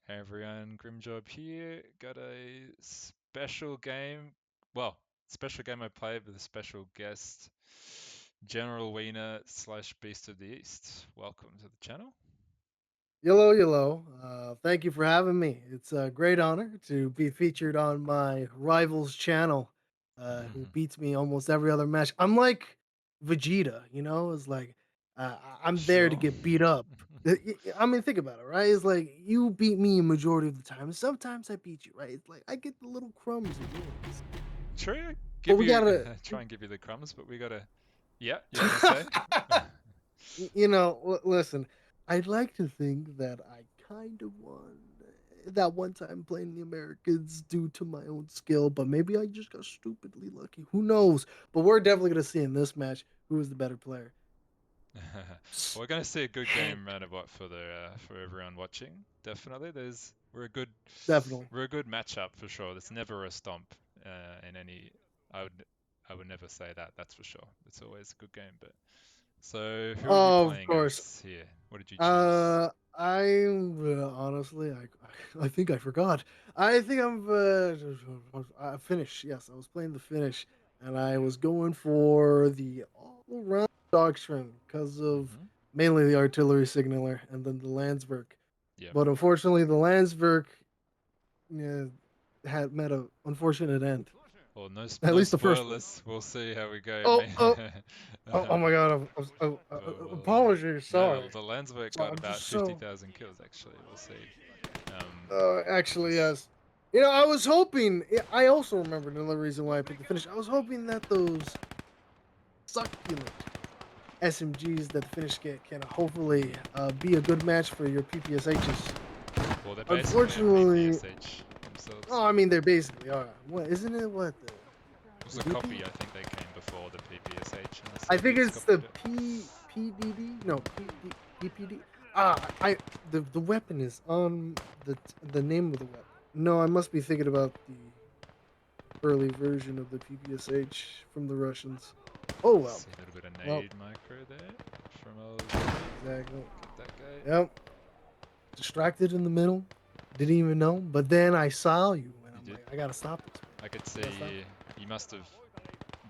Hey everyone, Grimjob here. Got a special game. Well, special game I played with a special guest, General Wiener slash Beast of the East. Welcome to the channel. Yellow, yellow. Thank you for having me. It's a great honor to be featured on my rival's channel, who beats me almost every other match. I'm like Vegeta, It's like I'm there to Sure. get beat up. I mean, think about it, right? It's like you beat me a majority of the time. Sometimes I beat you, right? It's like I get the little crumbs of wins, True. but Give we you gotta, try and give you the crumbs, but we gotta. Yeah, you're gonna say. listen, I'd like to think that I kind of won that one time playing the Americans due to my own skill, but maybe I just got stupidly lucky. Who knows? But we're definitely going to see in this match who is the better player. Well, we're gonna see a good game round of what for the for everyone watching. Definitely, Definitely. we're a good matchup for sure. There's never a stomp in any. I would I would never say that. That's for sure. It's always a good game. But so who are you Of playing course. as here? What did you choose? I'm honestly, I think I forgot. I think finish. Yes, I was playing the finish, and I was going for the all around doctrine because of Hmm. mainly the artillery signaler and then the Landsberg. Yeah. But unfortunately, the Landsberg yeah, had met a unfortunate end. Well, At no least the first one. spoilers. We'll see how we go, Oh, mate. oh, oh my God! Well, Apologies. no, Sorry. the Landsberg So got I'm about just so 50,000 kills actually. We'll see. Um, Actually, this, yes. I was hoping. I also remember another reason why I picked the finish. I was hoping that those succulent SMGs that the finish get can hopefully be a good match for your PPSHs. well, they're basically a Unfortunately, PPSH themselves. oh, I mean, they're basically are. What isn't it? What It was the a DP? copy. I think they came before the PPSH, and the I think Soviets it's the copied it. PDD. No, PPD. I the weapon is on the name of the weapon. No, I must be thinking about the early version of the PPSH from the Russians. Oh well. See a little bit of Well, nade micro there from Ozzy. exactly. Get that guy. Yep. Distracted in the middle. Didn't even know. But then I saw you and You I'm did. like, I gotta stop this, man. I could I gotta stop see this. you must have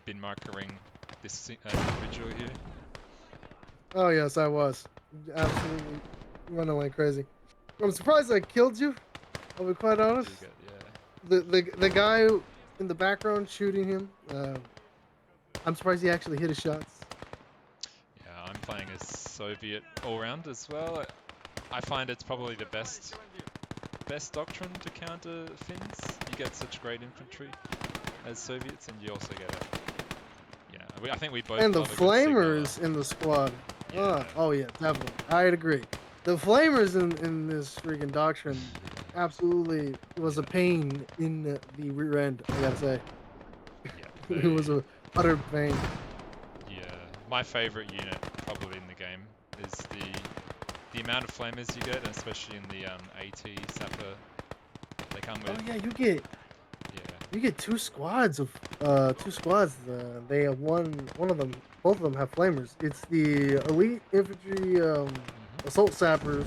been markering this individual here. Oh yes, I was. Absolutely running like crazy. I'm surprised I killed you, I'll be quite You honest. do get, yeah. The guy in the background shooting him, I'm surprised he actually hit his shots. Yeah, I'm playing as Soviet all round as well. I find it's probably the best doctrine to counter Finns. You get such great infantry as Soviets, and you also get I think we both And the love a good signaler. flamers in the squad. Yeah. Oh yeah, definitely. I'd agree. The flamers in this freaking doctrine absolutely was a Yeah. pain in the rear end. I gotta say, Yeah. it was a utter pain. Yeah. My favorite unit probably in the game is the amount of flamers you get, and especially in the AT Sapper they come Oh with. yeah, Yeah. you get two squads. They have one of them. Both of them have flamers. It's the elite infantry Hmm. assault sappers,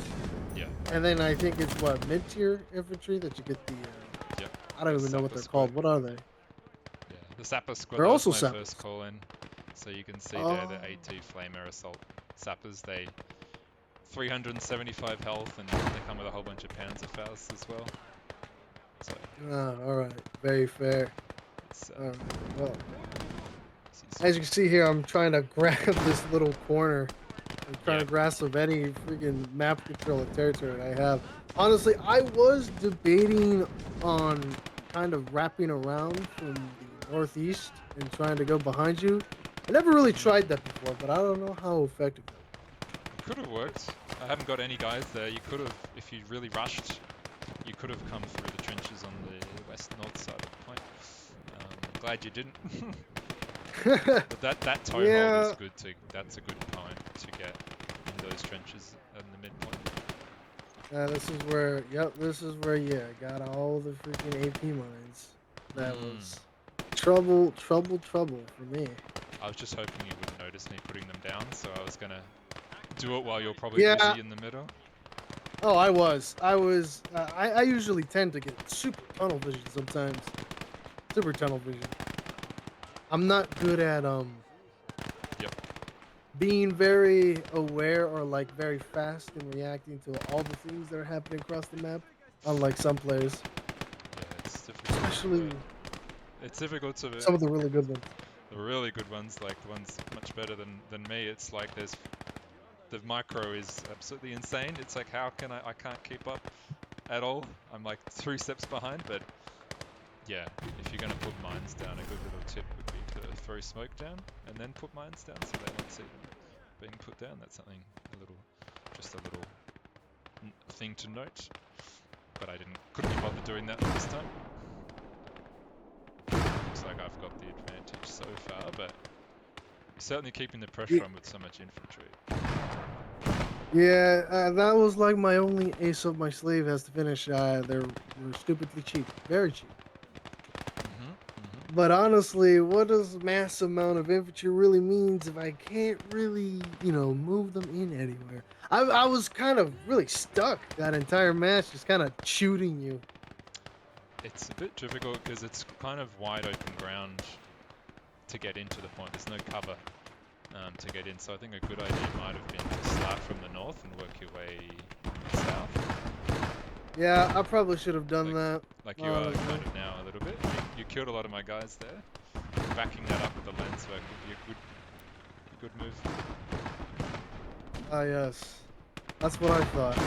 Yeah. and then I think it's what mid tier infantry that you get the. Yep. I don't The even know what Sapper they're squad. called. What are they? Yeah. The Sapper squad, They're that was also my first sappers. call in. So you can see there the Oh, AT Flamer Assault Sappers. They 375 health, and they come with a whole bunch of Panzerfaust as well. So all right. Very fair. it's All right. Well, easy to as you spot. can see here, I'm trying to grab this little corner. I'm trying Yeah. to grasp of any freaking map control of territory I have. Honestly, I was debating on kind of wrapping around from the northeast and trying to go behind you. I never really tried Hmm. that before, but I don't know how effective that It could have worked. I haven't got any guys there. You could have, if you really rushed, you could have come through the trenches on the west north side of the point. Glad you didn't. would. But that toehold is Yeah. good to. That's a good point to get in those trenches in the midpoint. This is where, yep, this is where, yeah, I got all the freaking AP mines. That Hmm. was trouble, trouble, trouble for me. I was just hoping you wouldn't notice me putting them down, so I was gonna do it while you're probably Yeah, busy in the middle. Oh, I was. I usually tend to get super tunnel vision sometimes. Super tunnel vision. I'm not good at Yep. being very aware or like very fast in reacting to all the things that are happening across the map, unlike some players, Yeah, it's difficult. especially It's difficult to some of the really good ones. the really good ones, like the ones much better than me. It's like there's the micro is absolutely insane. It's like how can I can't keep up at all. I'm like 3 steps behind, but yeah, if you're gonna put mines down, a good little tip would be to throw smoke down and then put mines down so they don't see them being put down. That's something just a little thing to note. But I couldn't be bothered doing that this time. Looks like I've got the advantage so far, but certainly keeping the pressure Ye- on with so much infantry. Yeah, that was like my only ace up my sleeve has to finish. They're stupidly cheap, very cheap. But honestly, what does mass amount of infantry really means if I can't really, move them in anywhere? I was kind of really stuck that entire match, just kind of shooting you. It's a bit difficult because it's kind of wide open ground to get into the point. There's no cover to get in, so I think a good idea might have been to start from the north and work your way south. Yeah, I probably should have done that. Like you are kind of now a little bit. You killed a lot of my guys there. Backing that up with the lens work would be a good move. Ah, yes, that's what I thought,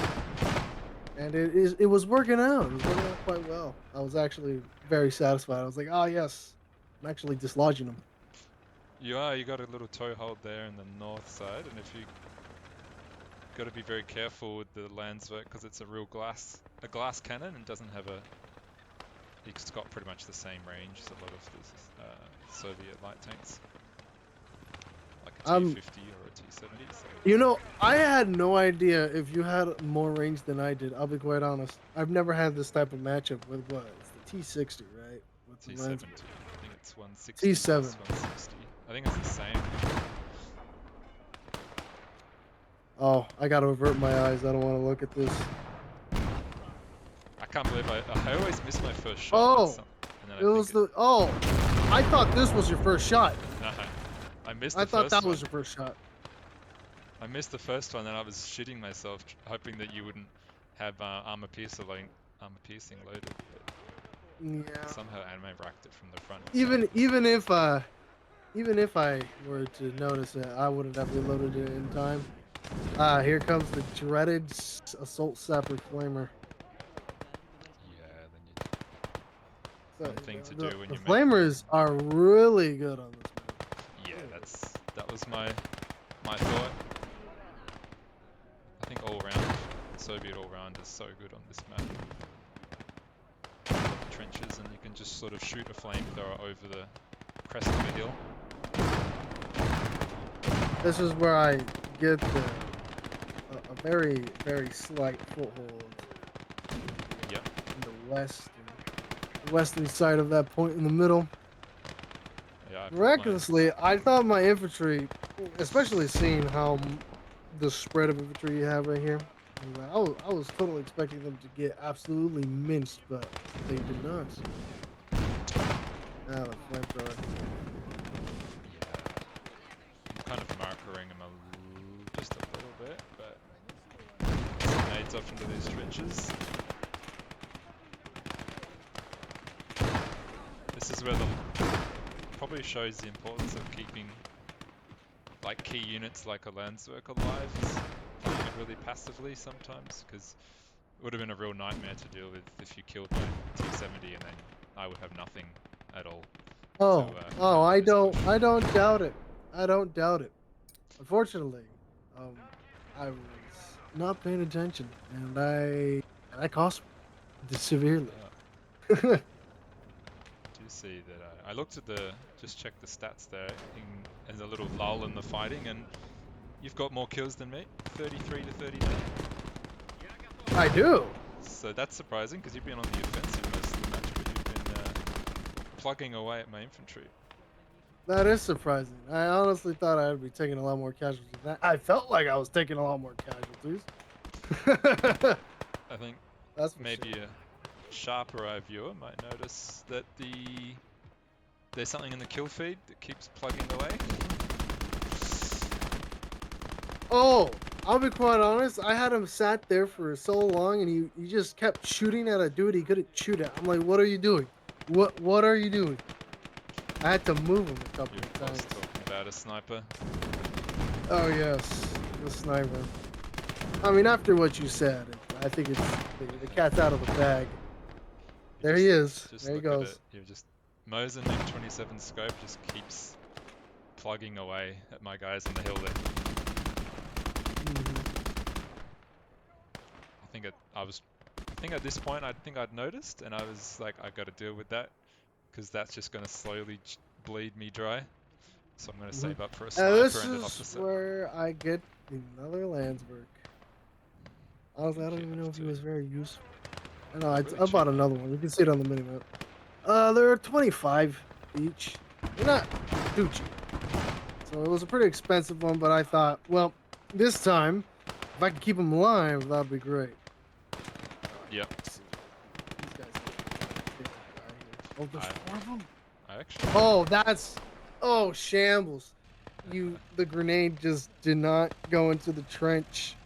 and it was working out. It was working out quite well. I was actually very satisfied. I was like, oh yes, I'm actually dislodging them. You got a little toehold there in the north side, and if you got to be very careful with the Landsverk because it's a glass cannon and doesn't have it's got pretty much the same range as a lot of the Soviet light tanks, like a T-50 or a T-70. So. I had no idea if you had more range than I did. I'll be quite honest. I've never had this type of matchup with what? It's the T60, right? With the T70. lens. I think it's 160 T7. plus 160. I think it's the same. Oh, I gotta avert my eyes. I don't want to look at this. I can't believe I always miss my first shot. Oh, And then it was the. Oh, I thought this was your first shot. No, I missed I the thought first that one. was your first shot. I missed the first one, and I was shitting myself, hoping that you wouldn't have armor piercing loaded. But Yeah. somehow anime racked it from the front. Even if I were to notice it, I wouldn't have reloaded it in time. Here comes the dreaded assault sapper flamer. Yeah, then one thing to do when the you flamers are really good on this map. Yeah, that was my thought. I think all round Soviet all round is so good on this map. Trenches, and you can just sort of shoot a flamethrower over the crest of a hill. This is where I get a very, very slight foothold. Yep. In the western side of that point in the middle. Yeah. Miraculously, I thought my infantry, especially seeing how the spread of infantry you have right here, I was totally expecting them to get absolutely minced, but they did not. Ah, the flamethrower. I'm kind of markering them just a little bit, but some nades up into these trenches. This is where probably shows the importance of keeping like key units like a Landsverk alive, playing it really passively sometimes, because it would have been a real nightmare to deal with if you killed my T-70 and then I would have nothing at all. I don't doubt it. I don't doubt it. Unfortunately, I was not paying attention, and I cost me severely. Do see that I looked at just checked the stats there as a little lull in the fighting, and you've got more kills than me, 33 to 39. I do. So that's surprising because you've been on the offensive most of the match, but you've been plugging away at my infantry. That is surprising. I honestly thought I'd be taking a lot more casualties than that. I felt like I was taking a lot more casualties. I think That's for maybe sure. a sharper eye viewer might notice that there's something in the kill feed that keeps plugging away. Oh, I'll be quite honest. I had him sat there for so long, and he just kept shooting at a dude he couldn't shoot at. I'm like, what are you doing? What are you doing? I had to move him a couple You're of of course times. talking about a sniper. Oh yes, the sniper. I mean, after what you said, I think it's the cat's out of the bag. You There he is. just There he look at it. goes. You just Mosin in 27 scope just keeps plugging away at my guys on the hill there. Mhm. I think at this point I'd noticed, and I was like, I got to deal with that because that's just going to slowly bleed me dry. So I'm going to Mhm. save up for a And sniper this and an is officer. where I get another Landsberg. I Honestly, I think don't you even know have if he to. was very useful. I know They're really I cheap bought now. another one. You can see it on the minimap. They're 25 each. They're not too cheap. So it was a pretty expensive one, but I thought, well, this time, if I can keep them alive, that'd be great. Yep. Let's see. These guys are big guy here. Oh, there's I 4 of them? I actually Oh, oh, shambles. The grenade just did not go into the trench.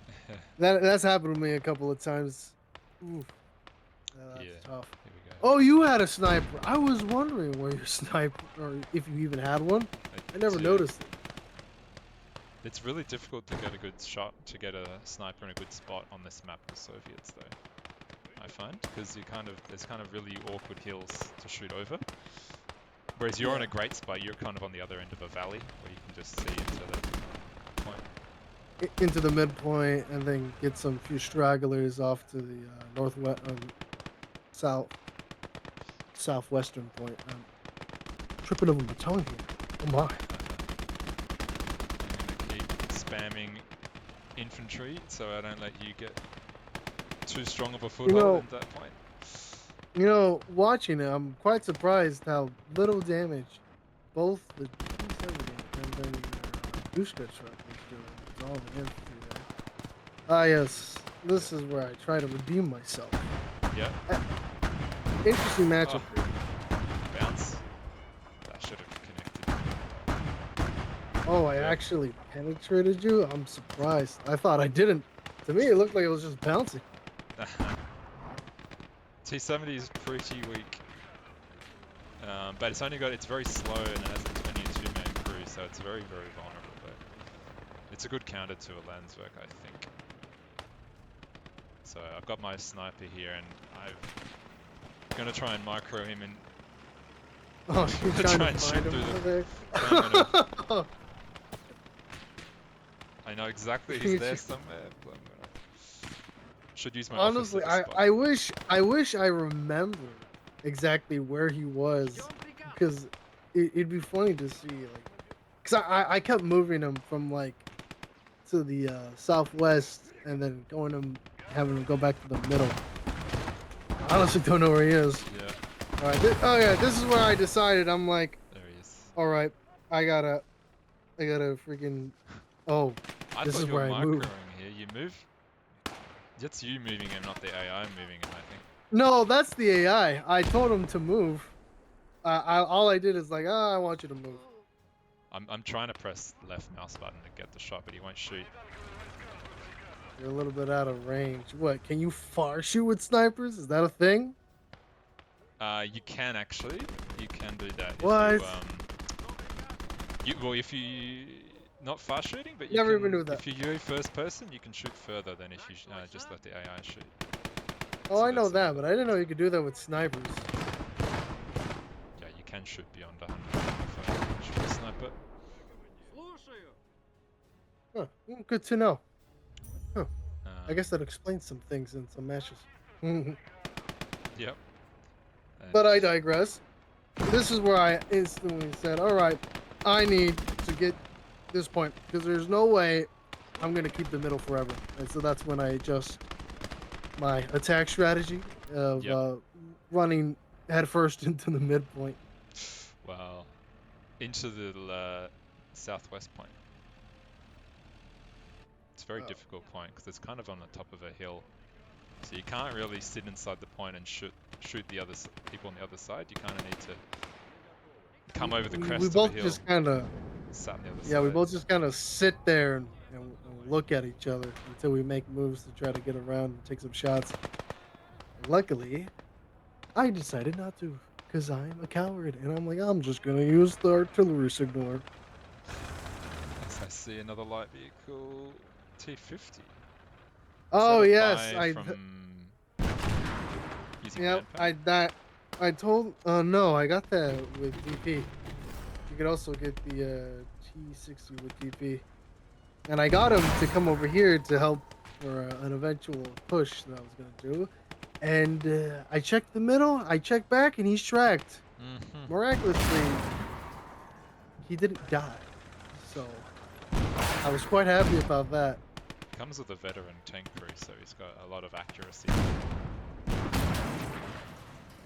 That's happened to me a couple of times. Oof, that's here tough. here we go. Oh, you had a sniper. I was wondering where your sniper, or if you even had one. I I never do. noticed it. It's really difficult to get a good shot, to get a sniper in a good spot on this map with Soviets though, I find, because there's kind of really awkward hills to shoot over. Whereas you're in a Yeah. great spot, you're kind of on the other end of a valley where you can just see into the point. Into the midpoint, and then get some few stragglers off to the northwest, south, southwestern point. Tripping over my tongue here. Oh my. I'm gonna keep spamming infantry so I don't let you get too strong of a You foothold know, into that point. watching it, I'm quite surprised how little damage both the T-70 and then Dushka truck was doing. It's all the infantry there. Ah, yes. This is where I try to redeem myself. Yep. Uh, Interesting Oh, matchup here. bounce. That should have connected. Oh, I Yep. actually penetrated you? I'm surprised. I thought I didn't. To me, it looked like it was just bouncing. T70 is pretty weak, but it's very slow and it has a 22-man crew, so it's very, very vulnerable. But it's a good counter to a Landsberg, I think. So I've got my sniper here, and I'm gonna try and micro him and Oh, you're trying try to and find shoot him through over the. there? I know exactly he's You there should- somewhere, but should use my officer Honestly, to I, spot I him. wish I wish I remembered exactly where he was, because it'd be funny to see, like, because I kept moving him from like to the southwest, and then having him go back to the middle. I honestly don't know where he is. Yeah, All right, oh yeah, this is where I decided. I'm like, there he is. all right, I gotta freaking. Oh, I this thought is you were where I move. microing here. You move. It's you moving him, not the AI moving him, I think. No, that's the AI. I told him to move. All I did is like, I want you to move. I'm trying to press left mouse button to get the shot, but he won't shoot. You're a little bit out of range. What? Can you far shoot with snipers? Is that a thing? You can actually. You can do that if What? if you not fast shooting, but you Never even can knew that. if you do first person, you can shoot further than if you just let the AI shoot. Oh, So I know there's that, but I didn't know you could do that with snipers. yeah, you can shoot beyond 100 if you shoot a sniper. Huh. Good to know. Huh. I guess Um, that explains some things in some matches. But yep. And I digress. This is where I instantly said, all right, I need to get this point, because there's no way I'm going to keep the middle forever. And so that's when I adjust my attack strategy of yep. running headfirst into the midpoint. Well, into the southwest point. It's very Oh. difficult point because it's kind of on the top of a hill, so you can't really sit inside the point and shoot the other people on the other side. You kind of need to come over the We crest of a both hill, just kind of, sat on the other yeah, we side. both just kind of sit there and look at each other until we make moves to try to get around and take some shots. Luckily, I decided not to because I'm a coward and I'm like, I'm just gonna use the artillery signaler. As I see another light vehicle, T50. Oh Is that a yes, buy from using yep, Manpower? I told no, I got that with DP. You could also get the T60 with DP. And I got him to come over here to help for an eventual push that I was gonna do. And I checked the middle, I checked back, and he's tracked. Mm-hmm. Miraculously, he didn't die. So I was quite happy about that. Comes with a veteran tank crew, so he's got a lot of accuracy.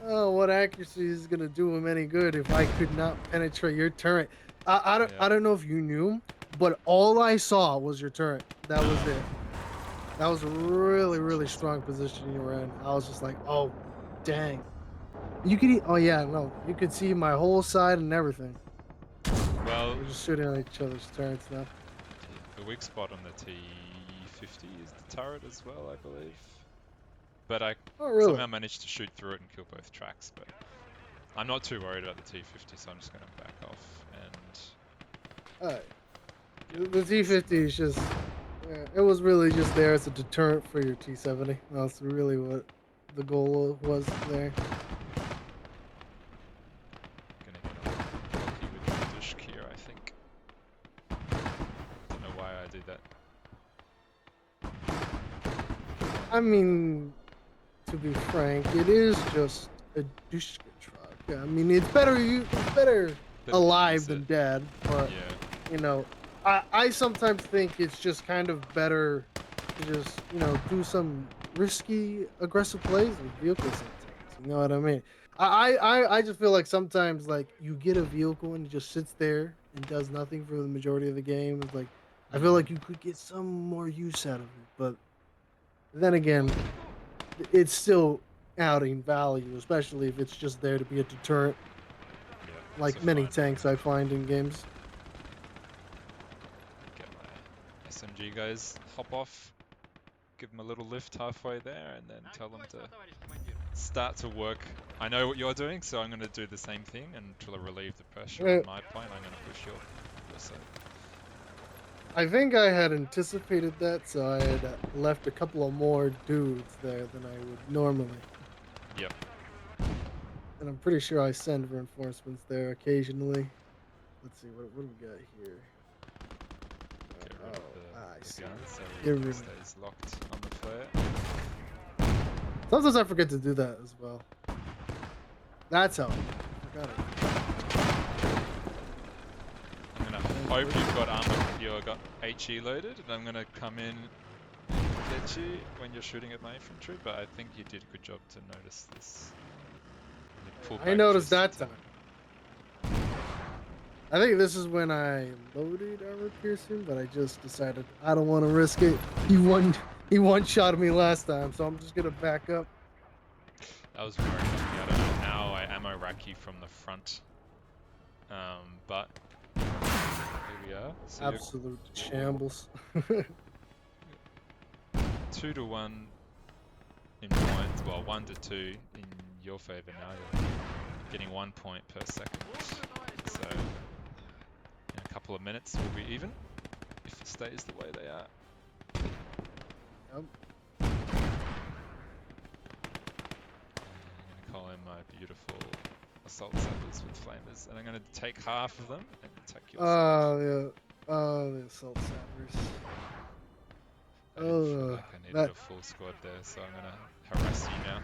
Oh, what accuracy is gonna do him any good if I could not penetrate your turret? I Yeah. don't know if you knew, but all I saw was your turret. That was it. That was a really strong position you were in. I was just like, oh, dang. You could eat. Oh yeah, no, you could see my whole side and everything. Well, We're just shooting at each other's turrets now. the weak spot on the T50 is the turret as well, I believe. But I Oh really? somehow managed to shoot through it and kill both tracks. But I'm not too worried about the T50, so I'm just going to back off and. Alright. The T50 is just. It was really just there as a deterrent for your T70. That's really what the goal was there. Gonna get lucky with the Dush here, I think. Don't know why I did that. I mean, to be frank, it is just a Dushka truck. I mean, it's better Better alive use than it. dead, but Yeah. you know, I sometimes think it's just kind of better to just, do some risky, aggressive plays with vehicles sometimes. You know what I mean? I just feel like sometimes like you get a vehicle and it just sits there and does nothing for the majority of the game. It's like I feel like you could get some more use out of it, but then again, it's still adding value, especially if it's just there to be a deterrent, Yeah, like it's a many fine tanks I find in games. Get my SMG guys hop off, give them a little lift halfway there, and then tell them to start to work. I know what you're doing, so I'm going to do the same thing, and to relieve the pressure Uh, on my plane, I'm going to push your side. I think I had anticipated that, so I had left a couple of more dudes there than I would normally. Yep. And I'm pretty sure I send reinforcements there occasionally. Let's see, what do we got here? Get rid of I the see. gun so Get he rid of stays locked on the flare. Sometimes I forget to do that as well. That's how I forgot it. I'm going to hope you've got armor, you've got HE loaded, and I'm going to come in and get you when you're shooting at my infantry, but I think you did a good job to notice this. You pulled I back noticed just that in time. I think this is when I loaded armor piercing, but I just decided I don't want to risk it. He one shot me last time, so I'm just gonna back up. That was very lucky. I don't know how I ammo rack you from the front, but here we are. So Absolute shambles. 2 to 1 in points, well 1 to 2 in your favour now. You're getting 1 point per second. So in a couple of minutes we'll be even if it stays the way they are. Yep. I'm going to call in my beautiful assault sappers with flamers, and I'm going to take half of them and attack your side. The assault sappers. I didn't feel like I needed a full squad there, so I'm going to harass you now.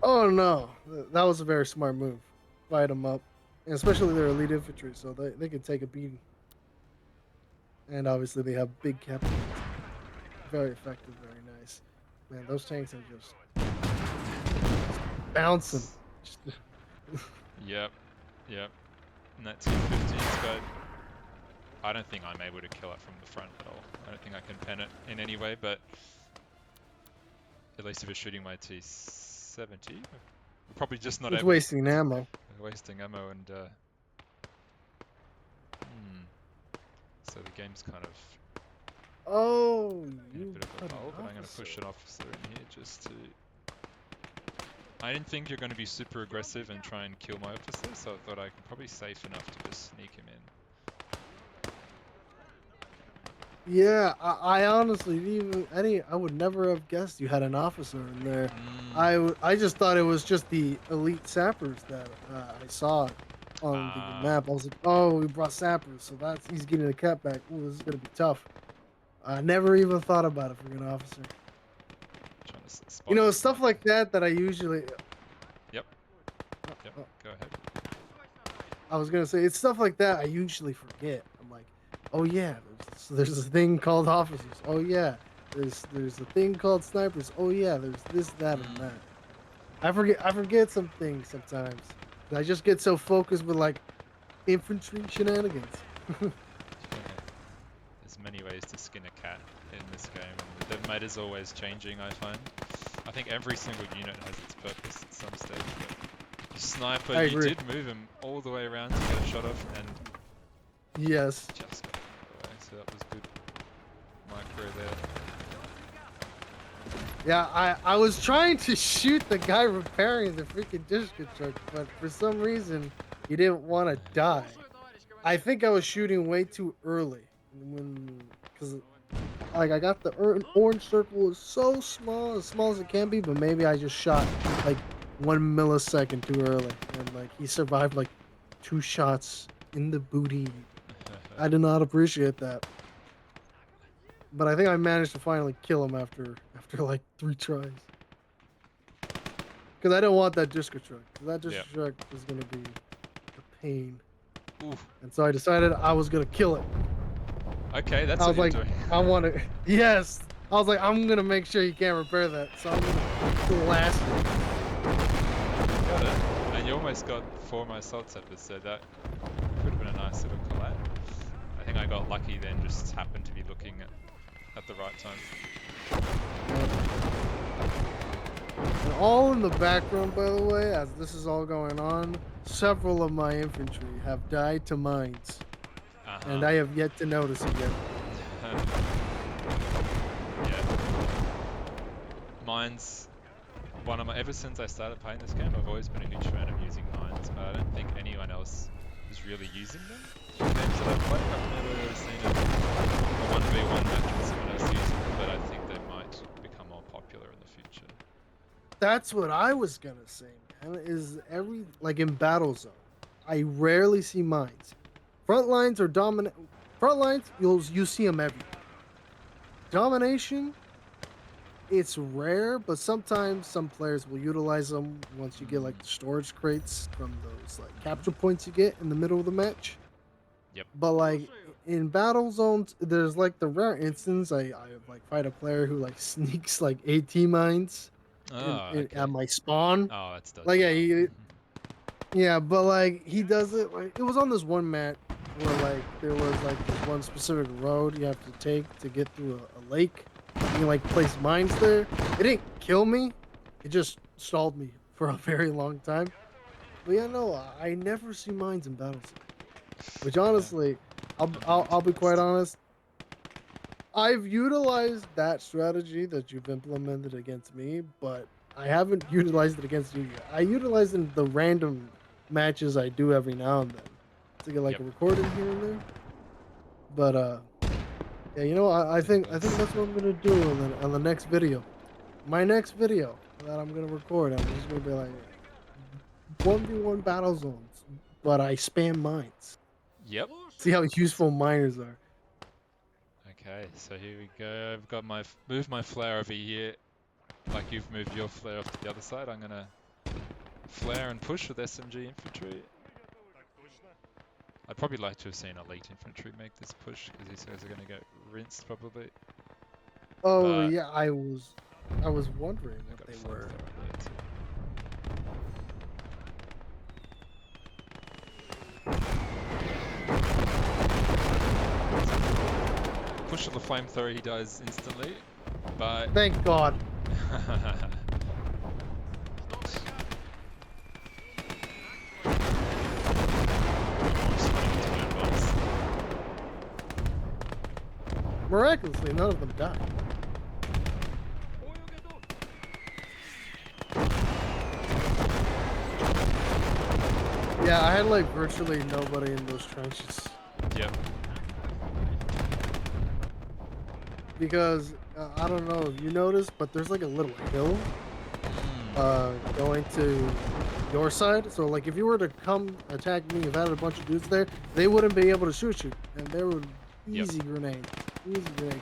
Oh no, that was a very smart move. Fight them up, and especially their elite infantry, so they can take a beating. And obviously they have big captains. Very effective, very nice. Man, those tanks are just bouncing. Yep. And that T50's got I don't think I'm able to kill it from the front at all. I don't think I can pen it in any way, but at least if it's shooting my T70, we're probably just not It's able to wasting ammo. wasting ammo and so the game's kind of Oh, in a you bit of a put an lull, but I'm going to push officer. an officer in here just to... I didn't think you're going to be super aggressive and try and kill my officer, so I thought I could probably safe enough to just sneak him in. Yeah, I honestly didn't even I would never have guessed you had an officer in there. I just thought it was just the elite sappers that I saw on the Ah, map. I was like, oh, we brought sappers, so he's getting a cutback. Ooh, this is gonna be tough. I never even thought about it for an officer. trying to You spot know, the stuff sniper. like that I usually. Yep, Uh, go ahead. I was gonna say it's stuff like that I usually forget. I'm like, oh yeah, there's a thing called officers. Oh yeah, there's a thing called snipers. Oh yeah, there's this, that, and that. I forget some things sometimes. I just get so focused with like infantry shenanigans. There's many ways to skin a cat in this game. The meta is always changing, I find. I think every single unit has its purpose at some stage. But the sniper, I you agree. did move him all the way around to get a shot off, and Yes. just got out of the way. So that was good micro there. Yeah, I was trying to shoot the guy repairing the freaking disc truck, but for some reason he didn't want to die. I think I was shooting way too early because like I got the orange circle is so small, as small as it can be, but maybe I just shot like 1 millisecond too early, and like he survived like 2 shots in the booty. I did not appreciate that, but I think I managed to finally kill him after like 3 tries. Because I didn't want that disc truck. That disc truck was gonna be a pain. Oof. And so I decided I was gonna kill it. Okay, that's I what was you're like, doing. I want to. Yes, I was like, I'm gonna make sure you can't repair that. So I'm gonna blast it. Got it. And you almost got 4 of my salt steppers, so that could have been a nice little collab. I think I got lucky then, just happened to be looking at the right time. And all in the background, by the way, as this is all going on, several of my infantry have died to mines, and I have yet to notice it yet. Yeah. Mines, ever since I started playing this game, I've always been a huge fan of using mines, but I don't think anyone else is really using them. In games that I've played, I've never really seen a 1v1 match with someone else using them, but I think they might become more popular in the future. That's what I was gonna say, man. Is like in Battlezone, I rarely see mines. Front lines are dominant. Front lines, you see them everywhere. Domination, it's rare, but sometimes some players will utilize them once you get like the storage crates from those like capture points you get in the middle of the match. Yep. But like in battle zones, there's like the rare instance I like fight a player who like sneaks like AT mines at my spawn. Oh, that's dodgy. Like yeah, but like he does it like it was on this one match where like there was like this one specific road you have to take to get through a lake. You like place mines there. It didn't kill me. It just stalled me for a very long time. But yeah, no, I never see mines in battles. Which honestly, I'll be quite honest. I've utilized that strategy that you've implemented against me, but I haven't utilized it against you yet. I utilize it in the random matches I do every now and then to get like a recording here and there. But yeah, you know, I think that's what I'm gonna do on the next video. My next video that I'm gonna record, I'm just gonna be like 1v1 battle zones, but I spam mines. Yep. See how useful miners are. Okay, so here we go. I've got moved my flare over here, like you've moved your flare off to the other side. I'm gonna flare and push with SMG infantry. I'd probably like to have seen elite infantry make this push because these guys are gonna get rinsed probably. Oh yeah, I was wondering what they were. push of the flamethrower, he dies instantly. But Thank God. Miraculously, none of them died. Yeah, I had like virtually nobody in those trenches. Yep. Because I don't know if you noticed, but there's like a little hill going to your side. So like if you were to come attack me, if I had a bunch of dudes there, they wouldn't be able to shoot you, and there would easy grenade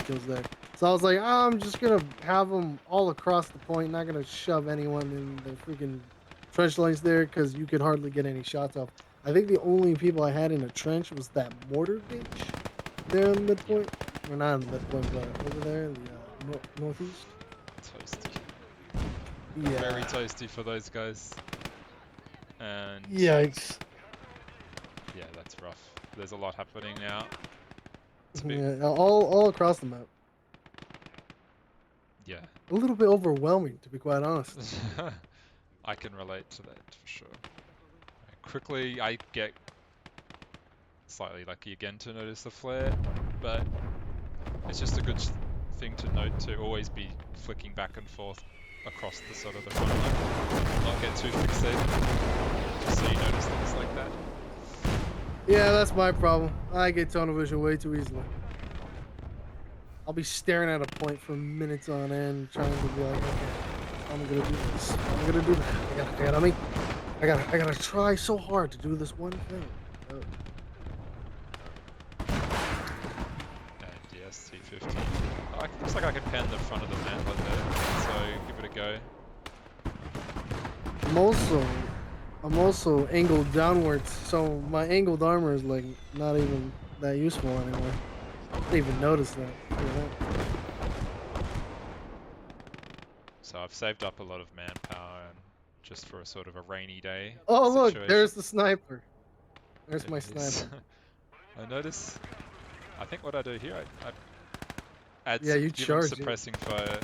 kills there. So I was like, oh, I'm just gonna have them all across the point, not gonna shove anyone in the freaking trench lines there because you could hardly get any shots off. I think the only people I had in a trench was that mortar bitch there in midpoint. Or not in midpoint, but over there in the northeast. Toasty. Yeah. Very toasty for those guys. And Yikes. yeah, that's rough. There's a lot happening now. Yeah, all across the map. Yeah. A little bit overwhelming, to be quite honest. I can relate to that for sure. Quickly, I get slightly lucky again to notice the flare, but it's just a good thing to note to always be flicking back and forth across the sort of the front line. Not get too fixated, just so you notice things like that. Yeah, that's my problem. I get tunnel vision way too easily. I'll be staring at a point for minutes on end, trying to be like, okay, I'm gonna do this. I'm gonna do that. I gotta try so hard to do this one thing. And yes, T50. Oh, looks like I can pan the front of the mantlet there, so give it a go. I'm also angled downwards, so my angled armor is like not even that useful anymore. I didn't even notice that. So I've saved up a lot of manpower and just for a sort of a rainy day Oh situation. look, there's the sniper. There's There my it is. sniper. I notice. I think what I do here, I add Yeah, you give them charge suppressing fire,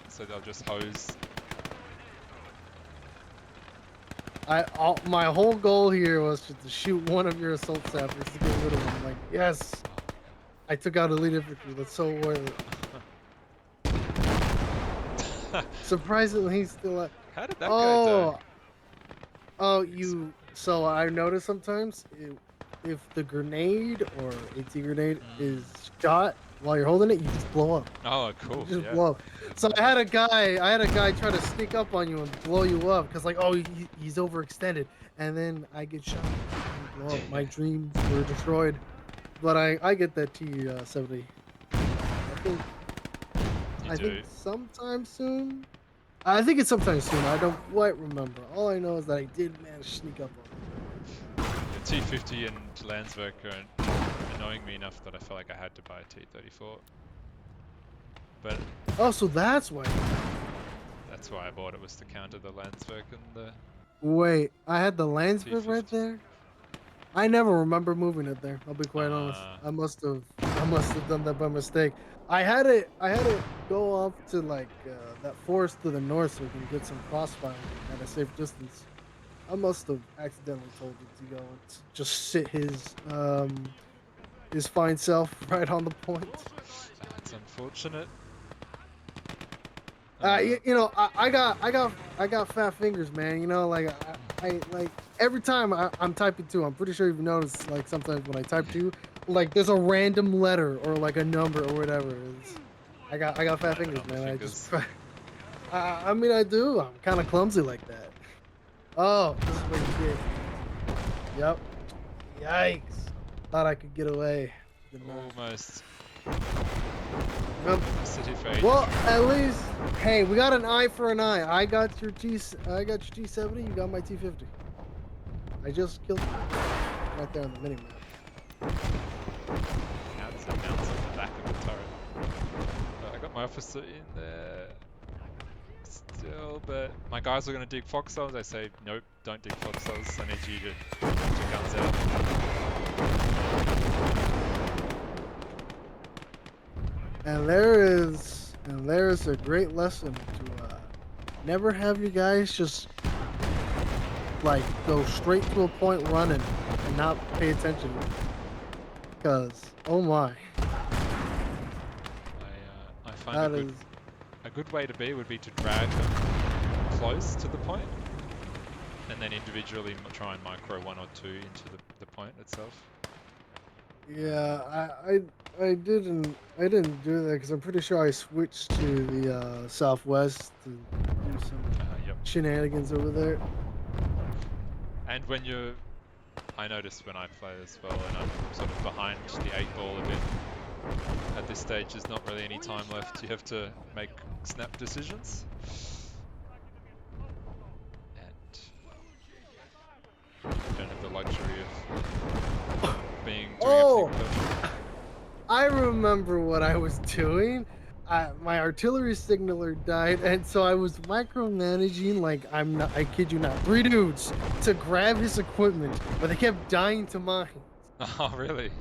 so they'll just hose. My whole goal here was just to shoot one of your assault sappers to get rid of them. Like, yes, I took out elite infantry. That's so worth it. Surprisingly, he's still at. How did that guy die? Oh, So I notice sometimes if the grenade or AT grenade is shot while you're holding it, you just blow up. Oh, cool. You just Yeah. blow up. So I had a guy try to sneak up on you and blow you up because like, oh, he's overextended, and then I get shot and blow up. My dreams were destroyed. But I get that T70. I think sometime soon. I think it's sometime soon. I don't quite remember. All I know is that I did manage to sneak up on him. The T50 and Landsverk are annoying me enough that I felt like I had to buy a T34. But oh, so that's why. That's why I bought it, was to counter the Landsverk and the. Wait, I had the Landsverk T50. right there. I never remember moving it there. I'll be quite honest. I must have done that by mistake. I had it go off to like that forest to the north so we can get some crossfire at a safe distance. I must have accidentally told it to go and just sit his fine self right on the point. That's unfortunate. You know, I got fat fingers, man. You know, like I like every time I'm typing to, I'm pretty sure you've noticed, like sometimes when I type to, like there's a random letter or like a number or whatever. I got fat fingers, man. I mean, I do. I'm kind of clumsy like that. Oh, this is what you did. Yep. Yikes. Thought I could get away. Almost. Yep. Well, at least, hey, we got an eye for an eye. I got your T70. You got my T50. I just killed you right there on the minimap. Now there's a mounts on the back of the turret. I got my officer in there still, but my guys are going to dig foxholes. I say, nope, don't dig foxholes. I need you to put your guns out. And there is a great lesson to never have you guys just like go straight to a point running and not pay attention. Cause oh my, I find that is a good way to be would be to drag them close to the point, and then individually try and micro one or two into the point itself. yeah. I didn't do that because I'm pretty sure I switched to the southwest to do some Yep. shenanigans over there. And when you're, I notice when I play as well, and I'm sort of behind the 8 ball a bit. At this stage, there's not really any time left. You have to make snap decisions. And you don't have the luxury of doing Oh! everything perfect. I remember what I was doing. My artillery signaler died, and so I was micromanaging like I kid you not, 3 dudes to grab his equipment, but they kept dying to mine. Oh, really? I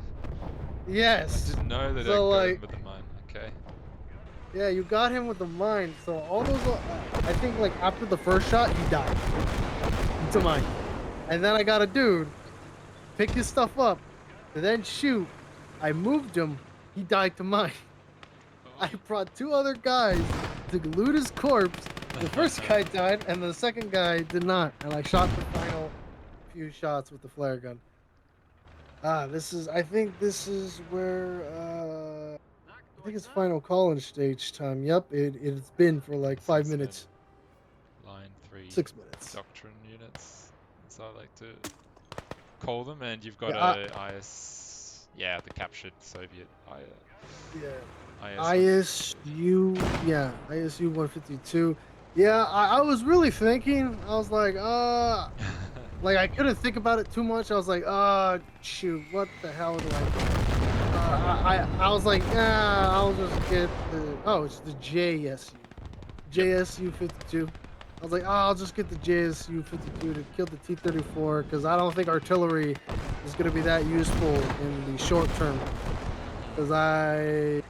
Yes. didn't know that I So got him like, with the mine. Okay. yeah, you got him with the mine. So all those, I think like after the first shot, he died to mine, and then I got a dude pick his stuff up, and then shoot. I moved him. He died to mine. I brought 2 other guys to loot his corpse. The first guy died, and the second guy did not. And I shot the final few shots with the flare gun. I think this is where, I think it's final call-in stage time. Yep, it's been for like 5 Since then, minutes. Line 3 6 minutes. doctrine units, as I like to call them, and you've got Yeah, a IS, yeah, the captured Soviet yeah. IS. ISU 152. Yeah, I was really thinking. I was like I couldn't think about it too much. I was like, shoot, what the hell do I do? I was like, I'll just get it's the JSU 52. I was like, I'll just get the JSU 52 to kill the T-34 because I don't think artillery is gonna be that useful in the short term. Because I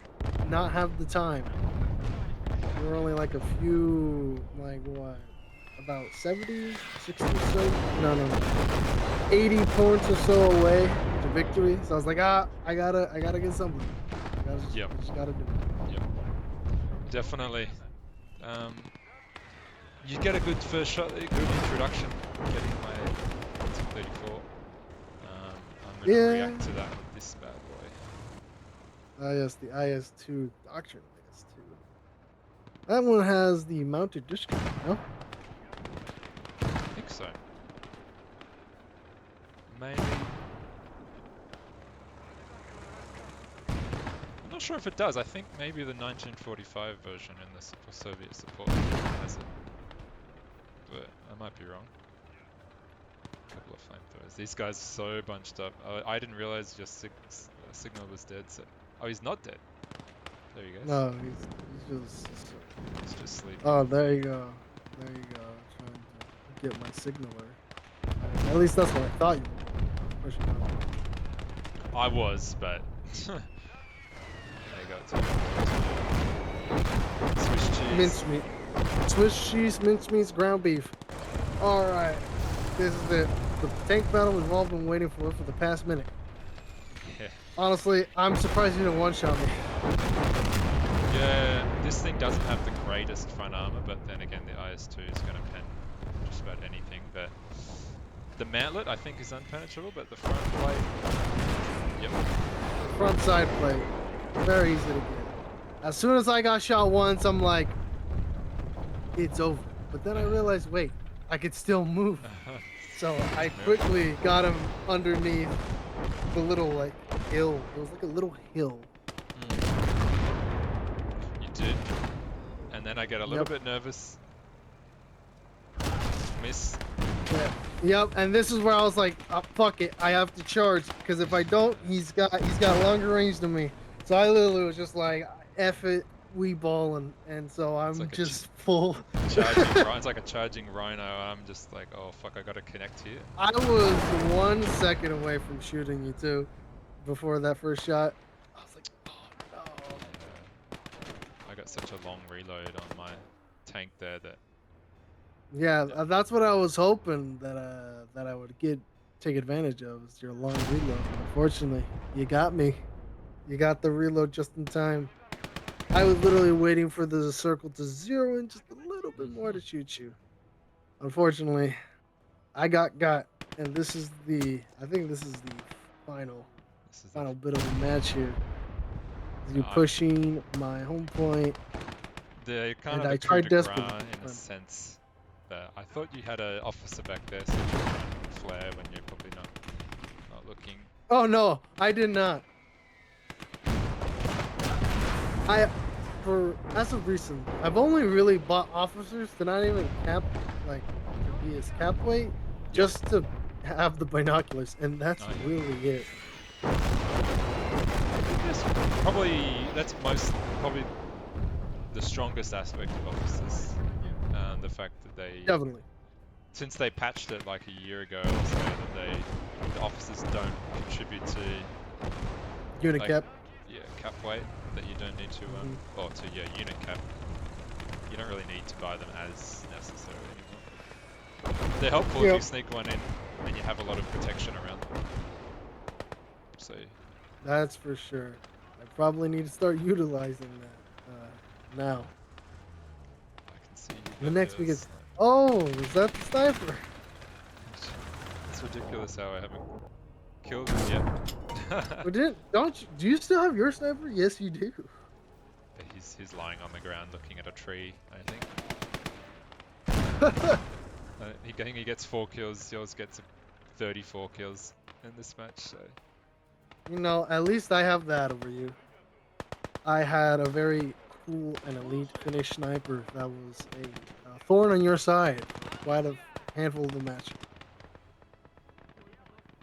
not have the time. We're only like a few, like what, about 70, 60 or so? No. 80 points or so away to victory. So I was like, I gotta get something. Yep. I just gotta do it. Yep. Definitely. You get a good first shot, a good introduction, getting my T-34. I'm going to react to that with this bad boy. Yes, the IS-2 Doctrine IS-2. That one has the mounted discount, no? I think so. Maybe. I'm not sure if it does. I think maybe the 1945 version in the Soviet support has it. But I might be wrong. A couple of flamethrowers. These guys are so bunched up. I didn't realize your signal was dead. So, oh, he's not dead. There you go. No, he's just sleeping. Oh, there you go. There you go. I'm trying to get my signaler. At least that's what I thought you were. I was, but there you go. Swiss cheese. Mincemeat. Swiss cheese, mincemeat, ground beef. All right, this is it. The tank battle we've all been waiting for the past minute. Yeah. Honestly, I'm surprised you didn't one-shot me. Yeah, this thing doesn't have the greatest front armor, but then again, the IS-2 is going to pen just about anything. But the mantlet, I think, is unpenetrable, but the front plate, yep. Front side plate, very easy to get. As soon as I got shot once, I'm like, it's over. But then I realized, wait, I could still move. So I quickly got him underneath the little like hill. It was like a little hill. You did. And then I get a little bit nervous. Miss. Yeah. Yep. And this is where I was like, fuck it, I have to charge because if I don't, he's got longer range than me. So I literally was just like, F it, we ballin', and so I'm like just full. It's like a charging rhino. I'm just like, oh fuck, I gotta connect here. I was 1 second away from shooting you too, before that first shot. I was like, oh get such a long reload on my tank there that Yeah, yeah. that's what I was hoping that I would take advantage of is your long reload. Unfortunately, you got me. You got the reload just in time. I was literally waiting for the circle to zero in just a little bit more Mhm. to shoot you. Unfortunately, I got, and this is the. I think this is the final This is the final bit of the match here. You I pushing my home point, the kind and of the I coup tried de desperately. grace in a But sense that I thought you had an officer back there, so you can flare when you're probably not looking. oh no, I did not. I for as of recent, I've only really bought officers to not even cap like to be as cap weight, Yep. just to have the binoculars, and that's Oh yeah. really it. I think that's probably the strongest aspect of officers. The fact that Definitely. since they patched it like a year ago or so, that the officers don't contribute to Unit like cap. yeah cap weight that you don't need to Hmm. or to yeah unit cap. You don't really need to buy them as necessary anymore. They're helpful if you Yep, sneak one in and you have a lot of protection around. So that's for sure. I probably need to start utilizing that now. I can see you The got next your we get. sniper. Oh, is that the sniper? It's ridiculous how I haven't killed him yet. But didn't don't you? Do you still have your sniper? Yes, you do. He's lying on the ground looking at a tree, I think. I think he gets 4 kills, yours gets 34 kills in this match, so At least I have that over you. I had a very cool and elite Finnish sniper that was a thorn on your side for quite a handful of the match.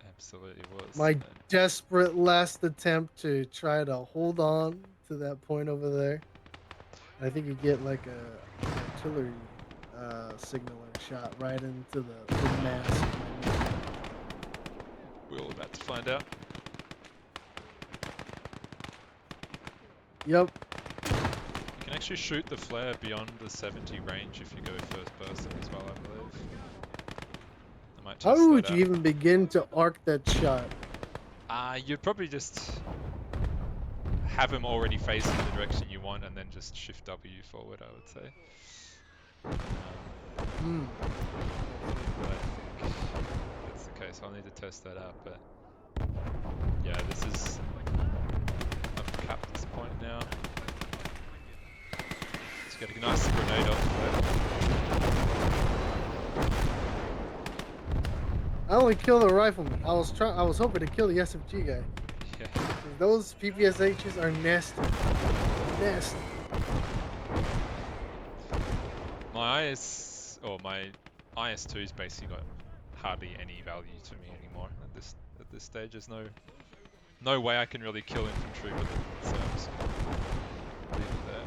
absolutely was. My desperate last attempt to try to hold on to that point over there. I think you get like an artillery signaler shot right into the mass of my man. We're all about to find out. Yep. You can actually shoot the flare beyond the 70 range if you go first person as well, I believe. I might test How that would you out. even begin to arc that shot? You'd probably just have him already facing the direction you want and then just shift W forward, I would say. Hmm. But I think that's the case. I'll need to test that out. But yeah, this is I've capped this point now. Let's get a nice grenade off I only killed the rifleman. I was hoping to kill the SFG guy. there. Yeah. 'Cause those PPSHs are nasty. Nasty. My IS2's basically got hardly any value to me anymore at this stage. There's no way I can really kill infantry with it, so I'm just gonna leave it there.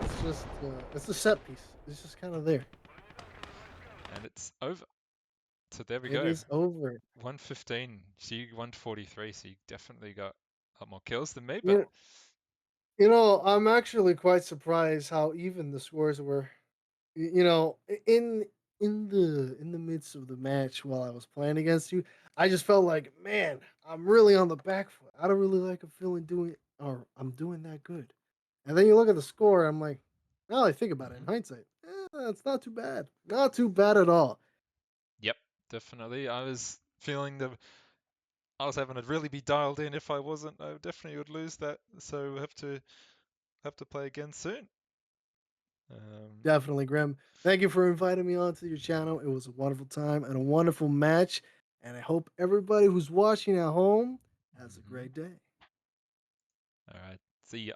It's a set piece. It's just kind of there. And it's over. So there we It go. is over. 115. So you 143. So you definitely got a lot more kills than me. But You, I'm actually quite surprised how even the scores were. In the midst of the match while I was playing against you, I just felt like, man, I'm really on the back foot. I don't really like a feeling doing or I'm doing that good. And then you look at the score, I'm like, now I think about it in mhm. hindsight, it's not too bad. Not too bad at all. Yep, definitely. I was having to really be dialed in. If I wasn't, I definitely would lose that. So we have to play again soon. Um, Definitely, Grim. Thank you for inviting me onto your channel. It was a wonderful time and a wonderful match. And I hope everybody who's watching at home has a mhm. great day. All right. See ya.